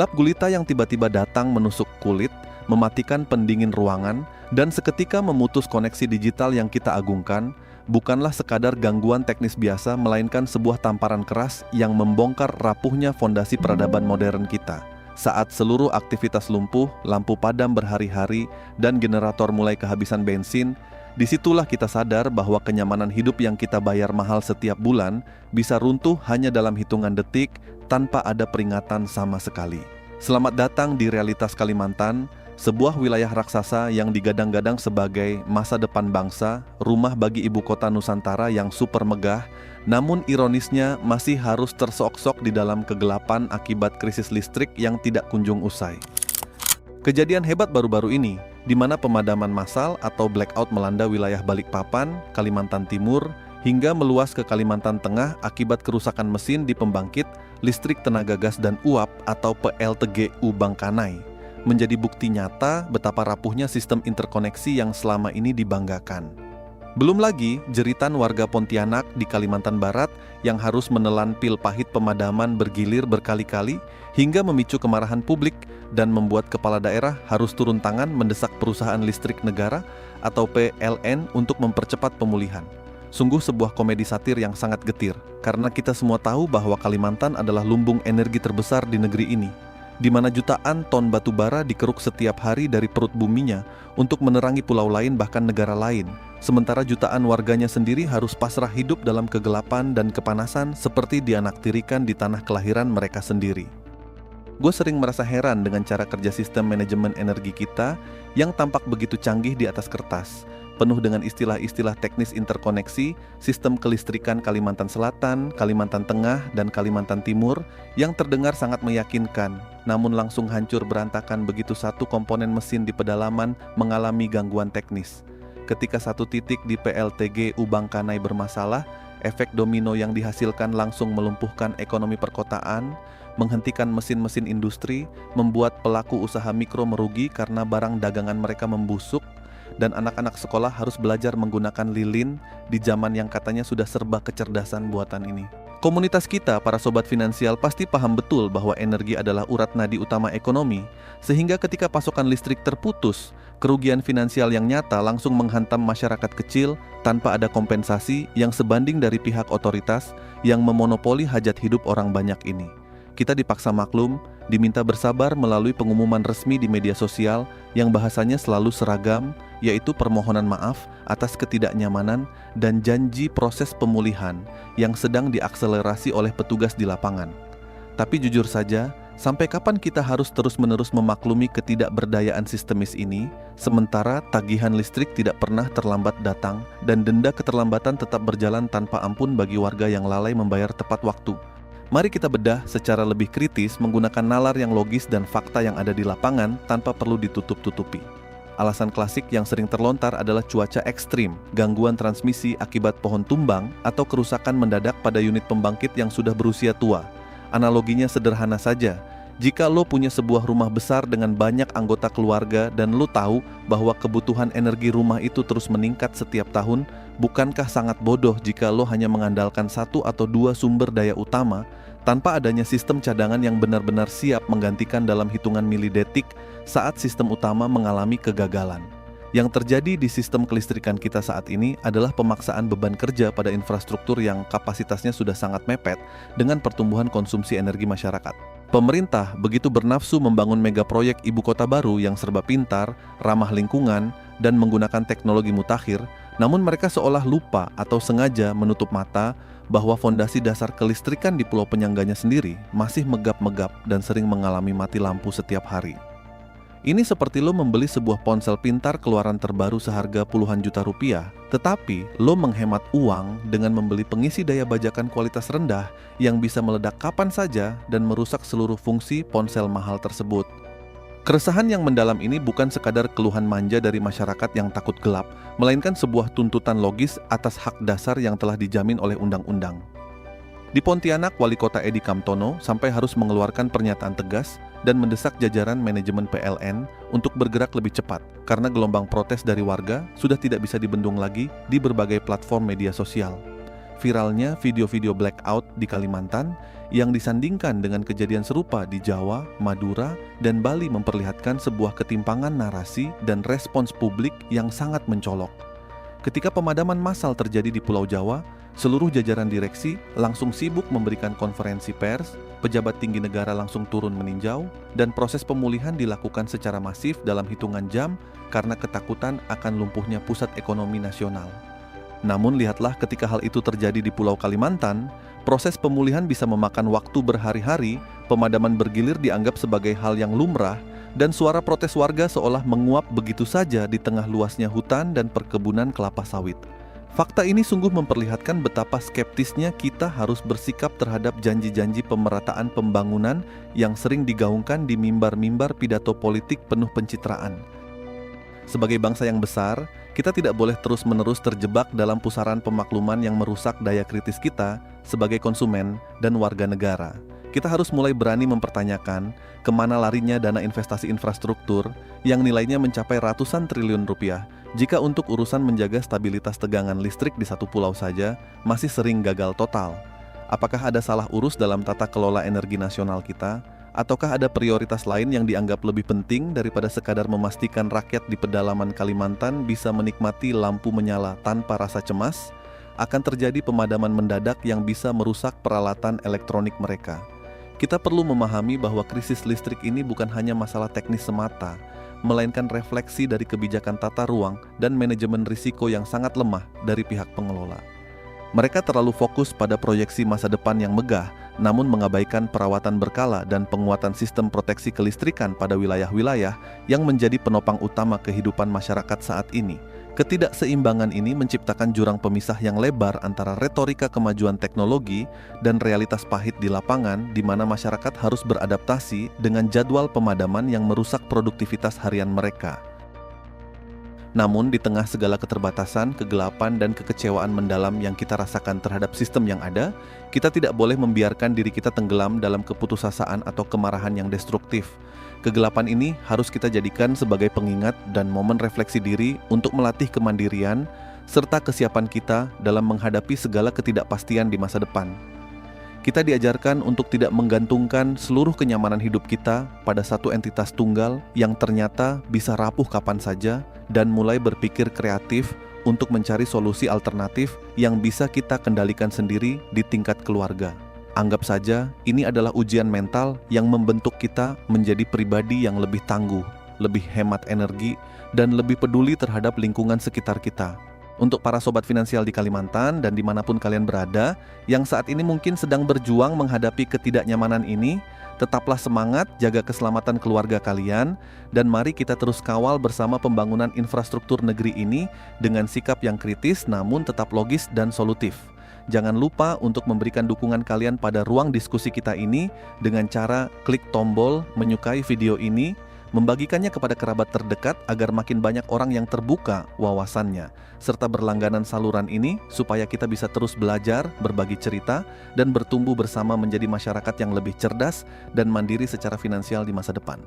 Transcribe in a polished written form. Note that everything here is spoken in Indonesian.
Lap gulita yang tiba-tiba datang menusuk kulit, mematikan pendingin ruangan, dan seketika memutus koneksi digital yang kita agungkan, bukanlah sekadar gangguan teknis biasa, melainkan sebuah tamparan keras yang membongkar rapuhnya fondasi peradaban modern kita. Saat seluruh aktivitas lumpuh, lampu padam berhari-hari, dan generator mulai kehabisan bensin, disitulah kita sadar bahwa kenyamanan hidup yang kita bayar mahal setiap bulan bisa runtuh hanya dalam hitungan detik tanpa ada peringatan sama sekali. Selamat datang di realitas Kalimantan, sebuah wilayah raksasa yang digadang-gadang sebagai masa depan bangsa, rumah bagi ibu kota Nusantara yang super megah, namun ironisnya masih harus tersok-sok di dalam kegelapan akibat krisis listrik yang tidak kunjung usai. Kejadian hebat baru-baru ini, di mana pemadaman massal atau blackout melanda wilayah Balikpapan, Kalimantan Timur, hingga meluas ke Kalimantan Tengah akibat kerusakan mesin di pembangkit listrik tenaga gas dan uap atau PLTGU Bangkanai, menjadi bukti nyata betapa rapuhnya sistem interkoneksi yang selama ini dibanggakan. Belum lagi jeritan warga Pontianak di Kalimantan Barat yang harus menelan pil pahit pemadaman bergilir berkali-kali hingga memicu kemarahan publik dan membuat kepala daerah harus turun tangan mendesak perusahaan listrik negara atau PLN untuk mempercepat pemulihan. Sungguh sebuah komedi satir yang sangat getir, karena kita semua tahu bahwa Kalimantan adalah lumbung energi terbesar di negeri ini, di mana jutaan ton batu bara dikeruk setiap hari dari perut buminya untuk menerangi pulau lain bahkan negara lain, sementara jutaan warganya sendiri harus pasrah hidup dalam kegelapan dan kepanasan seperti dianaktirikan di tanah kelahiran mereka sendiri. Gue sering merasa heran dengan cara kerja sistem manajemen energi kita yang tampak begitu canggih di atas kertas, penuh dengan istilah-istilah teknis interkoneksi, sistem kelistrikan Kalimantan Selatan, Kalimantan Tengah, dan Kalimantan Timur yang terdengar sangat meyakinkan, namun langsung hancur berantakan begitu satu komponen mesin di pedalaman mengalami gangguan teknis. Ketika satu titik di PLTGU Bangkanai bermasalah, efek domino yang dihasilkan langsung melumpuhkan ekonomi perkotaan, menghentikan mesin-mesin industri, membuat pelaku usaha mikro merugi karena barang dagangan mereka membusuk, dan anak-anak sekolah harus belajar menggunakan lilin di zaman yang katanya sudah serba kecerdasan buatan ini. Komunitas kita, para sobat finansial, pasti paham betul bahwa energi adalah urat nadi utama ekonomi, sehingga ketika pasokan listrik terputus, kerugian finansial yang nyata langsung menghantam masyarakat kecil tanpa ada kompensasi yang sebanding dari pihak otoritas yang memonopoli hajat hidup orang banyak ini. Kita dipaksa maklum, diminta bersabar melalui pengumuman resmi di media sosial yang bahasanya selalu seragam, yaitu permohonan maaf atas ketidaknyamanan dan janji proses pemulihan yang sedang diakselerasi oleh petugas di lapangan. Tapi jujur saja, sampai kapan kita harus terus-menerus memaklumi ketidakberdayaan sistemis ini, sementara tagihan listrik tidak pernah terlambat datang dan denda keterlambatan tetap berjalan tanpa ampun bagi warga yang lalai membayar tepat waktu. Mari kita bedah secara lebih kritis menggunakan nalar yang logis dan fakta yang ada di lapangan tanpa perlu ditutup-tutupi. Alasan klasik yang sering terlontar adalah cuaca ekstrim, gangguan transmisi akibat pohon tumbang, atau kerusakan mendadak pada unit pembangkit yang sudah berusia tua. Analoginya sederhana saja. Jika lo punya sebuah rumah besar dengan banyak anggota keluarga dan lo tahu bahwa kebutuhan energi rumah itu terus meningkat setiap tahun, bukankah sangat bodoh jika lo hanya mengandalkan satu atau dua sumber daya utama tanpa adanya sistem cadangan yang benar-benar siap menggantikan dalam hitungan milidetik saat sistem utama mengalami kegagalan? Yang terjadi di sistem kelistrikan kita saat ini adalah pemaksaan beban kerja pada infrastruktur yang kapasitasnya sudah sangat mepet dengan pertumbuhan konsumsi energi masyarakat. Pemerintah begitu bernafsu membangun mega proyek ibu kota baru yang serba pintar, ramah lingkungan, dan menggunakan teknologi mutakhir, namun mereka seolah lupa atau sengaja menutup mata bahwa fondasi dasar kelistrikan di pulau penyangganya sendiri masih megap-megap dan sering mengalami mati lampu setiap hari. Ini seperti lo membeli sebuah ponsel pintar keluaran terbaru seharga puluhan juta rupiah, tetapi lo menghemat uang dengan membeli pengisi daya bajakan kualitas rendah yang bisa meledak kapan saja dan merusak seluruh fungsi ponsel mahal tersebut. Keresahan yang mendalam ini bukan sekadar keluhan manja dari masyarakat yang takut gelap, melainkan sebuah tuntutan logis atas hak dasar yang telah dijamin oleh undang-undang. Di Pontianak, Wali Kota Edi Kamtono sampai harus mengeluarkan pernyataan tegas dan mendesak jajaran manajemen PLN untuk bergerak lebih cepat karena gelombang protes dari warga sudah tidak bisa dibendung lagi di berbagai platform media sosial. Viralnya video-video blackout di Kalimantan yang disandingkan dengan kejadian serupa di Jawa, Madura, dan Bali memperlihatkan sebuah ketimpangan narasi dan respons publik yang sangat mencolok. Ketika pemadaman massal terjadi di Pulau Jawa, seluruh jajaran direksi langsung sibuk memberikan konferensi pers, pejabat tinggi negara langsung turun meninjau, dan proses pemulihan dilakukan secara masif dalam hitungan jam karena ketakutan akan lumpuhnya pusat ekonomi nasional. Namun lihatlah ketika hal itu terjadi di Pulau Kalimantan, proses pemulihan bisa memakan waktu berhari-hari, pemadaman bergilir dianggap sebagai hal yang lumrah, dan suara protes warga seolah menguap begitu saja di tengah luasnya hutan dan perkebunan kelapa sawit. Fakta ini sungguh memperlihatkan betapa skeptisnya kita harus bersikap terhadap janji-janji pemerataan pembangunan yang sering digaungkan di mimbar-mimbar pidato politik penuh pencitraan. Sebagai bangsa yang besar, kita tidak boleh terus-menerus terjebak dalam pusaran pemakluman yang merusak daya kritis kita sebagai konsumen dan warga negara. Kita harus mulai berani mempertanyakan kemana larinya dana investasi infrastruktur yang nilainya mencapai ratusan triliun rupiah jika untuk urusan menjaga stabilitas tegangan listrik di satu pulau saja masih sering gagal total. Apakah ada salah urus dalam tata kelola energi nasional kita? Ataukah ada prioritas lain yang dianggap lebih penting daripada sekadar memastikan rakyat di pedalaman Kalimantan bisa menikmati lampu menyala tanpa rasa cemas akan terjadi pemadaman mendadak yang bisa merusak peralatan elektronik mereka? Kita perlu memahami bahwa krisis listrik ini bukan hanya masalah teknis semata, melainkan refleksi dari kebijakan tata ruang dan manajemen risiko yang sangat lemah dari pihak pengelola. Mereka terlalu fokus pada proyeksi masa depan yang megah, namun mengabaikan perawatan berkala dan penguatan sistem proteksi kelistrikan pada wilayah-wilayah yang menjadi penopang utama kehidupan masyarakat saat ini. Ketidakseimbangan ini menciptakan jurang pemisah yang lebar antara retorika kemajuan teknologi dan realitas pahit di lapangan, di mana masyarakat harus beradaptasi dengan jadwal pemadaman yang merusak produktivitas harian mereka. Namun di tengah segala keterbatasan, kegelapan, dan kekecewaan mendalam yang kita rasakan terhadap sistem yang ada, kita tidak boleh membiarkan diri kita tenggelam dalam keputusasaan atau kemarahan yang destruktif. Kegelapan ini harus kita jadikan sebagai pengingat dan momen refleksi diri untuk melatih kemandirian serta kesiapan kita dalam menghadapi segala ketidakpastian di masa depan. Kita diajarkan untuk tidak menggantungkan seluruh kenyamanan hidup kita pada satu entitas tunggal yang ternyata bisa rapuh kapan saja, dan mulai berpikir kreatif untuk mencari solusi alternatif yang bisa kita kendalikan sendiri di tingkat keluarga. Anggap saja ini adalah ujian mental yang membentuk kita menjadi pribadi yang lebih tangguh, lebih hemat energi, dan lebih peduli terhadap lingkungan sekitar kita. Untuk para sobat finansial di Kalimantan dan dimanapun kalian berada, yang saat ini mungkin sedang berjuang menghadapi ketidaknyamanan ini, tetaplah semangat, jaga keselamatan keluarga kalian, dan mari kita terus kawal bersama pembangunan infrastruktur negeri ini dengan sikap yang kritis namun tetap logis dan solutif. Jangan lupa untuk memberikan dukungan kalian pada ruang diskusi kita ini dengan cara klik tombol menyukai video ini, membagikannya kepada kerabat terdekat agar makin banyak orang yang terbuka wawasannya, serta berlangganan saluran ini supaya kita bisa terus belajar, berbagi cerita, dan bertumbuh bersama menjadi masyarakat yang lebih cerdas dan mandiri secara finansial di masa depan.